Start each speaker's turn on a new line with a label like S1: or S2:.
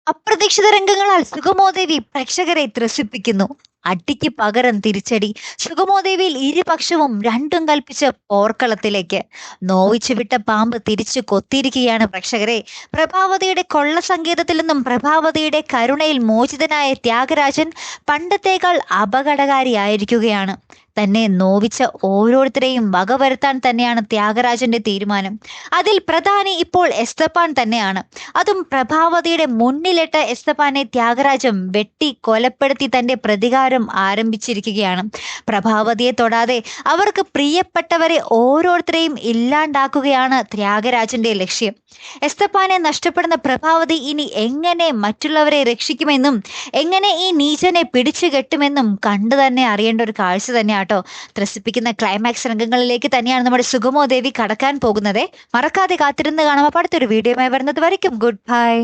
S1: അപ്രതീക്ഷിത രംഗങ്ങളാൽ സുഗമോദേവി പ്രേക്ഷകരെ ത്രസിപ്പിക്കുന്നു. അടിക്ക് പകരം തിരിച്ചടി. സുഗമോദേവിയിൽ ഇരുപക്ഷവും രണ്ടും കൽപ്പിച്ച് പോർക്കളത്തിലേക്ക്. നോവിച്ചു വിട്ട പാമ്പ് തിരിച്ചു കൊത്തിയിരിക്കുകയാണ് പ്രേക്ഷകരെ. പ്രഭാവതിയുടെ കൊള്ളസങ്കേതത്തിൽ നിന്നും പ്രഭാവതിയുടെ കരുണയിൽ മോചിതനായ ത്യാഗരാജൻ പണ്ടത്തേക്കാൾ അപകടകാരിയായിരിക്കുകയാണ്. തന്നെ നോവിച്ച ഓരോരുത്തരെയും വകവരുത്താൻ തന്നെയാണ് ത്യാഗരാജന്റെ തീരുമാനം. അതിൽ പ്രധാനി ഇപ്പോൾ എസ്തപ്പാൻ തന്നെയാണ്. അതും പ്രഭാവതിയുടെ മുന്നിലിട്ട എസ്തപ്പാനെ ത്യാഗരാജൻ വെട്ടി കൊലപ്പെടുത്തി തന്റെ പ്രതികാരം ആരംഭിച്ചിരിക്കുകയാണ്. പ്രഭാവതിയെ തൊടാതെ അവർക്ക് പ്രിയപ്പെട്ടവരെ ഓരോരുത്തരെയും ഇല്ലാണ്ടാക്കുകയാണ് ത്യാഗരാജന്റെ ലക്ഷ്യം. എസ്തപ്പാനെ നഷ്ടപ്പെടുന്ന പ്രഭാവതി ഇനി എങ്ങനെ മറ്റുള്ളവരെ രക്ഷിക്കുമെന്നും എങ്ങനെ ഈ നീചനെ പിടിച്ചു കെട്ടുമെന്നും കണ്ടു തന്നെ അറിയേണ്ട ഒരു കാഴ്ച തന്നെയാട്ടോ. ത്രസിപ്പിക്കുന്ന ക്ലൈമാക്സ് രംഗങ്ങളിലേക്ക് തന്നെയാണ് നമ്മുടെ സുഗമോദേവി കടക്കാൻ പോകുന്നത്. മറക്കാതെ കാത്തിരുന്ന് കാണാം. അടുത്തൊരു വീഡിയോയുമായി വരുന്നത് വരയ്ക്കും ഗുഡ് ബൈ.